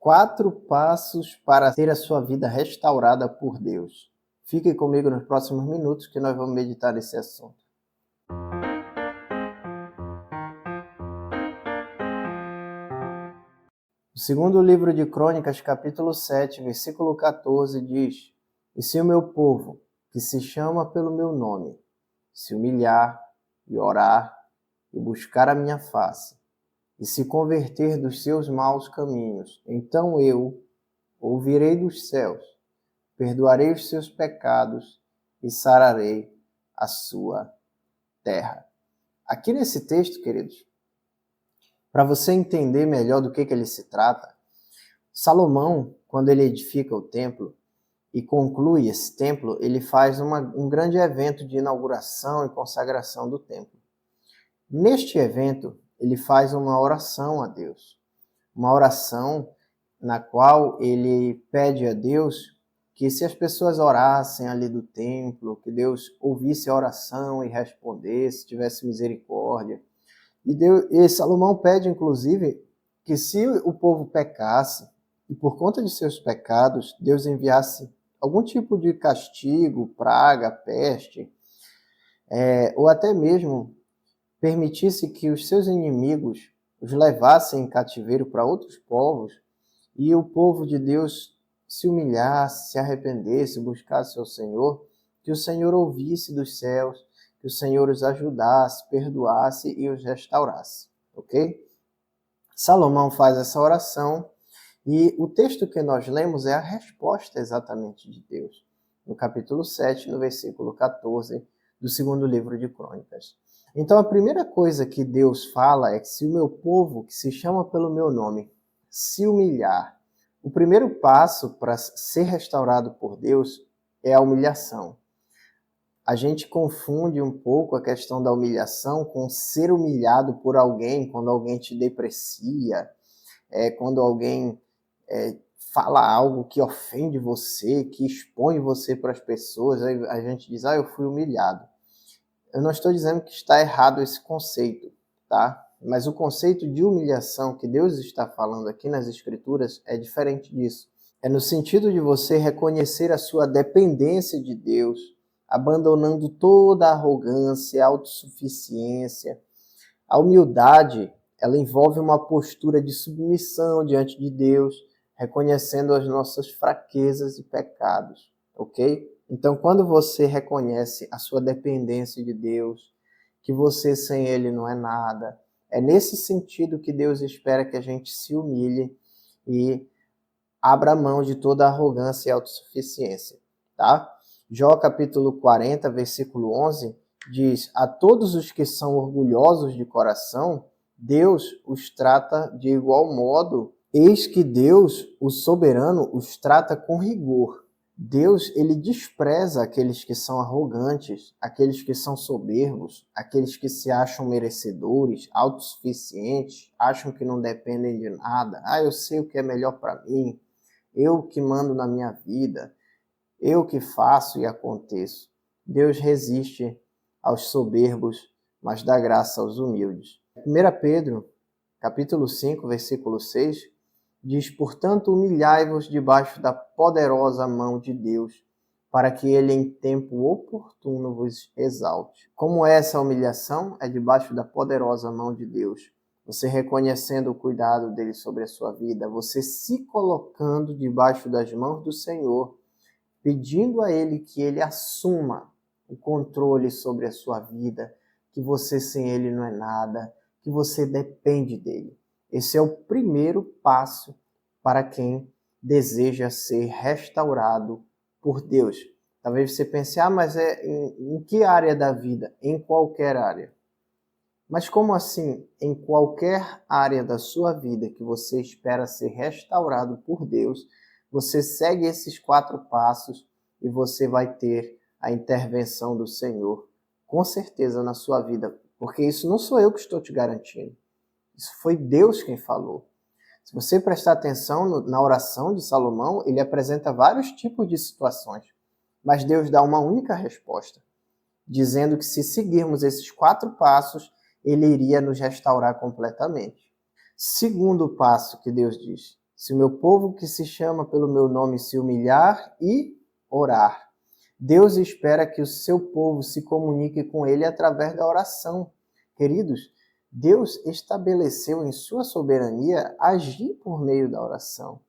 4 passos para ter a sua vida restaurada por Deus. Fique comigo nos próximos minutos que nós vamos meditar nesse assunto. O segundo livro de Crônicas, capítulo 7, versículo 14, diz: E se o meu povo, que se chama pelo meu nome, se humilhar e orar e buscar a minha face, e se converter dos seus maus caminhos, então eu ouvirei dos céus, perdoarei os seus pecados e sararei a sua terra. Aqui nesse texto, queridos, para você entender melhor do que ele se trata, Salomão, quando ele edifica o templo e conclui esse templo, ele faz um grande evento de inauguração e consagração do templo. Neste evento, ele faz uma oração a Deus, uma oração na qual ele pede a Deus que se as pessoas orassem ali do templo, que Deus ouvisse a oração e respondesse, tivesse misericórdia. E Salomão pede, inclusive, que se o povo pecasse, e por conta de seus pecados, Deus enviasse algum tipo de castigo, praga, peste, ou até mesmo permitisse que os seus inimigos os levassem em cativeiro para outros povos, e o povo de Deus se humilhasse, se arrependesse, buscasse ao Senhor, que o Senhor ouvisse dos céus, que o Senhor os ajudasse, perdoasse e os restaurasse, ok? Salomão faz essa oração e o texto que nós lemos é a resposta exatamente de Deus, no capítulo 7, no versículo 14 do segundo livro de Crônicas. Então a primeira coisa que Deus fala é que se o meu povo, que se chama pelo meu nome, se humilhar, o primeiro passo para ser restaurado por Deus é a humilhação. A gente confunde um pouco a questão da humilhação com ser humilhado por alguém, quando alguém te deprecia, quando alguém fala algo que ofende você, que expõe você para as pessoas, aí a gente diz, eu fui humilhado. Eu não estou dizendo que está errado esse conceito, tá? Mas o conceito de humilhação que Deus está falando aqui nas Escrituras é diferente disso. É no sentido de você reconhecer a sua dependência de Deus, abandonando toda a arrogância, a autossuficiência. A humildade, ela envolve uma postura de submissão diante de Deus, reconhecendo as nossas fraquezas e pecados, ok? Então, quando você reconhece a sua dependência de Deus, que você sem Ele não é nada, é nesse sentido que Deus espera que a gente se humilhe e abra mão de toda arrogância e autossuficiência, tá? Jó capítulo 40, versículo 11, diz: A todos os que são orgulhosos de coração, Deus os trata de igual modo. Eis que Deus, o soberano, os trata com rigor. Deus, ele despreza aqueles que são arrogantes, aqueles que são soberbos, aqueles que se acham merecedores, autossuficientes, acham que não dependem de nada. Eu sei o que é melhor para mim, eu que mando na minha vida, eu que faço e aconteço. Deus resiste aos soberbos, mas dá graça aos humildes. 1 Pedro, capítulo 5, versículo 6, diz: Portanto, humilhai-vos debaixo da poderosa mão de Deus, para que ele em tempo oportuno vos exalte. Como é essa humilhação? É debaixo da poderosa mão de Deus. Você reconhecendo o cuidado dele sobre a sua vida, você se colocando debaixo das mãos do Senhor, pedindo a ele que ele assuma o controle sobre a sua vida, que você sem ele não é nada, que você depende dele. Esse é o primeiro passo para quem deseja ser restaurado por Deus. Talvez você pense, mas em que área da vida? Em qualquer área. Mas como assim, em qualquer área da sua vida que você espera ser restaurado por Deus, você segue esses 4 passos e você vai ter a intervenção do Senhor, com certeza, na sua vida. Porque isso não sou eu que estou te garantindo. Isso foi Deus quem falou. Se você prestar atenção na oração de Salomão, ele apresenta vários tipos de situações, mas Deus dá uma única resposta, dizendo que se seguirmos esses 4 passos, ele iria nos restaurar completamente. Segundo passo que Deus diz: Se o meu povo que se chama pelo meu nome se humilhar e orar. Deus espera que o seu povo se comunique com ele através da oração. Queridos, Deus estabeleceu em sua soberania agir por meio da oração.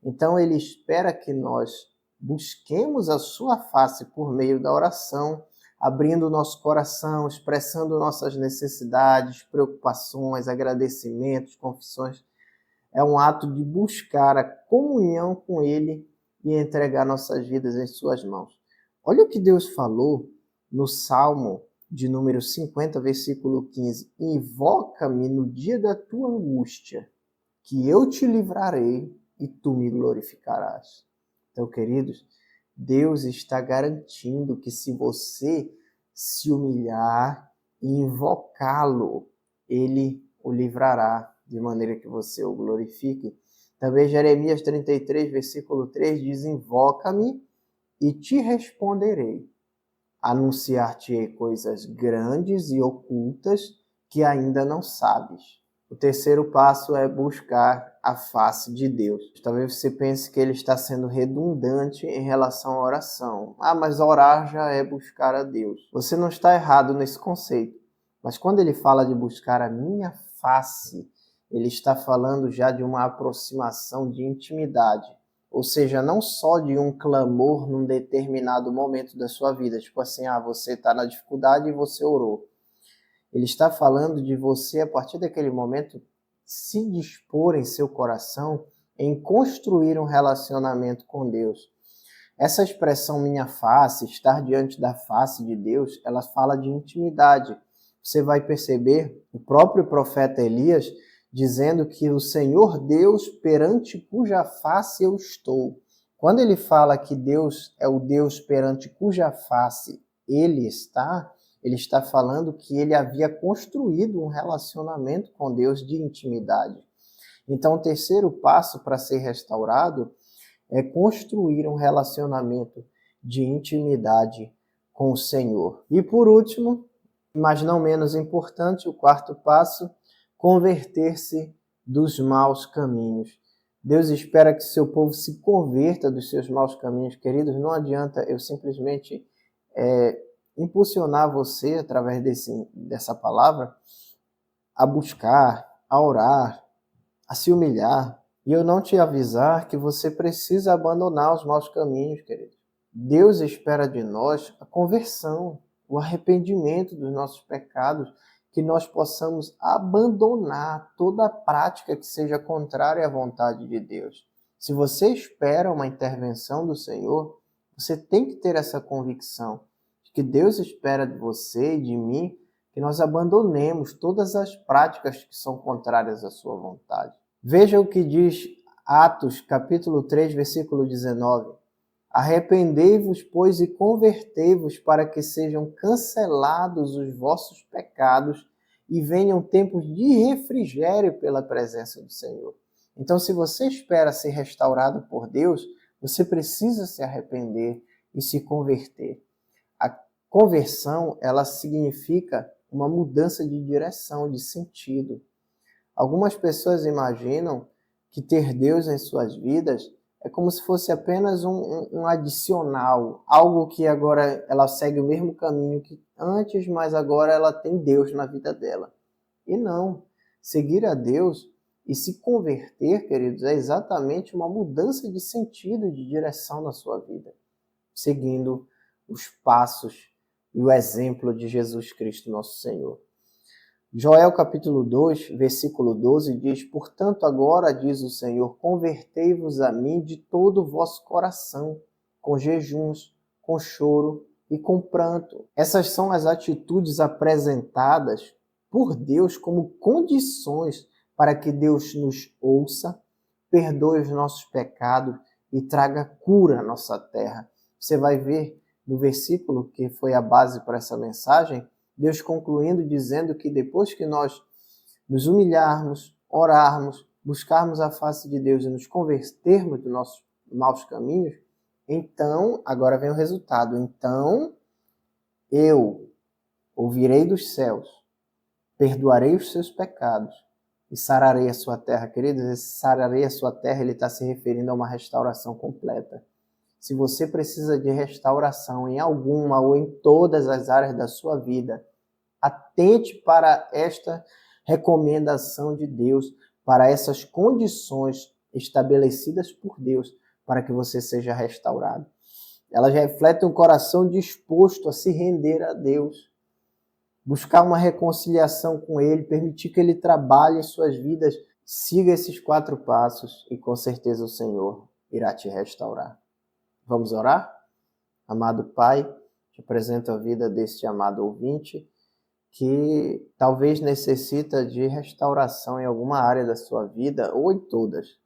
Então ele espera que nós busquemos a sua face por meio da oração, abrindo o nosso coração, expressando nossas necessidades, preocupações, agradecimentos, confissões. É um ato de buscar a comunhão com ele e entregar nossas vidas em suas mãos. Olha o que Deus falou no Salmo de número 50, versículo 15. Invoca-me no dia da tua angústia, que eu te livrarei e tu me glorificarás. Então, queridos, Deus está garantindo que se você se humilhar e invocá-lo, ele o livrará, de maneira que você o glorifique. Também Jeremias 33, versículo 3 diz: invoca-me e te responderei. Anunciar-te-ei coisas grandes e ocultas que ainda não sabes. O terceiro passo é buscar a face de Deus. Talvez você pense que ele está sendo redundante em relação à oração. Mas orar já é buscar a Deus. Você não está errado nesse conceito. Mas quando ele fala de buscar a minha face, ele está falando já de uma aproximação de intimidade. Ou seja, não só de um clamor num determinado momento da sua vida. Tipo assim, você está na dificuldade e você orou. Ele está falando de você, a partir daquele momento, se dispor em seu coração em construir um relacionamento com Deus. Essa expressão minha face, estar diante da face de Deus, ela fala de intimidade. Você vai perceber o próprio profeta Elias dizendo que o Senhor Deus perante cuja face eu estou. Quando ele fala que Deus é o Deus perante cuja face ele está falando que ele havia construído um relacionamento com Deus de intimidade. Então, o terceiro passo para ser restaurado é construir um relacionamento de intimidade com o Senhor. E por último, mas não menos importante, o quarto passo, converter-se dos maus caminhos. Deus espera que seu povo se converta dos seus maus caminhos. Queridos, não adianta eu simplesmente impulsionar você, através dessa palavra, a buscar, a orar, a se humilhar, e eu não te avisar que você precisa abandonar os maus caminhos, querido. Deus espera de nós a conversão, o arrependimento dos nossos pecados, que nós possamos abandonar toda a prática que seja contrária à vontade de Deus. Se você espera uma intervenção do Senhor, você tem que ter essa convicção que Deus espera de você e de mim que nós abandonemos todas as práticas que são contrárias à sua vontade. Veja o que diz Atos, capítulo 3, versículo 19. Arrependei-vos, pois, e convertei-vos para que sejam cancelados os vossos pecados e venham tempos de refrigério pela presença do Senhor. Então, se você espera ser restaurado por Deus, você precisa se arrepender e se converter. A conversão, ela significa uma mudança de direção, de sentido. Algumas pessoas imaginam que ter Deus em suas vidas é como se fosse apenas um adicional, algo que agora ela segue o mesmo caminho que antes, mas agora ela tem Deus na vida dela. E não, seguir a Deus e se converter, queridos, é exatamente uma mudança de sentido, de direção na sua vida, seguindo os passos e o exemplo de Jesus Cristo, nosso Senhor. Joel capítulo 2, versículo 12 diz: portanto agora, diz o Senhor, convertei-vos a mim de todo o vosso coração, com jejuns, com choro e com pranto. Essas são as atitudes apresentadas por Deus como condições para que Deus nos ouça, perdoe os nossos pecados e traga cura à nossa terra. Você vai ver no versículo que foi a base para essa mensagem, Deus concluindo dizendo que depois que nós nos humilharmos, orarmos, buscarmos a face de Deus e nos convertermos dos nossos maus caminhos, então, agora vem o resultado. Então, eu ouvirei dos céus, perdoarei os seus pecados e sararei a sua terra. Queridos, esse sararei a sua terra, ele está se referindo a uma restauração completa. Se você precisa de restauração em alguma ou em todas as áreas da sua vida, atente para esta recomendação de Deus, para essas condições estabelecidas por Deus, para que você seja restaurado. Elas refletem um coração disposto a se render a Deus, buscar uma reconciliação com Ele, permitir que Ele trabalhe em suas vidas. Siga esses 4 passos e com certeza o Senhor irá te restaurar. Vamos orar? Amado Pai, te apresento a vida deste amado ouvinte que talvez necessita de restauração em alguma área da sua vida ou em todas.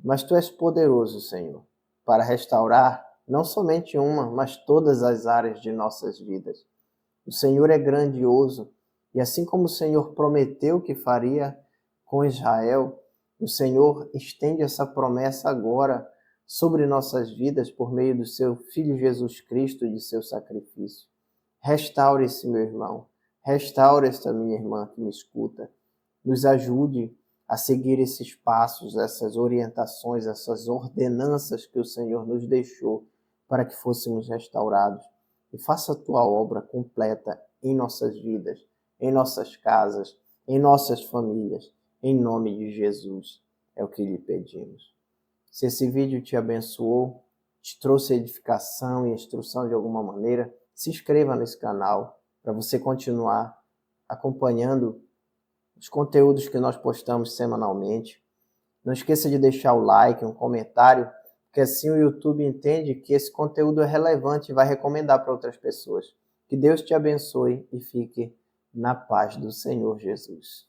Mas Tu és poderoso, Senhor, para restaurar não somente uma, mas todas as áreas de nossas vidas. O Senhor é grandioso e assim como o Senhor prometeu que faria com Israel, o Senhor estende essa promessa agora sobre nossas vidas por meio do Seu Filho Jesus Cristo e de Seu sacrifício. Restaure esse meu irmão, restaure esta minha irmã que me escuta. Nos ajude a seguir esses passos, essas orientações, essas ordenanças que o Senhor nos deixou para que fôssemos restaurados. E faça a Tua obra completa em nossas vidas, em nossas casas, em nossas famílias, em nome de Jesus. É o que lhe pedimos. Se esse vídeo te abençoou, te trouxe edificação e instrução de alguma maneira, se inscreva nesse canal para você continuar acompanhando os conteúdos que nós postamos semanalmente. Não esqueça de deixar o like, um comentário, porque assim o YouTube entende que esse conteúdo é relevante e vai recomendar para outras pessoas. Que Deus te abençoe e fique na paz do Senhor Jesus.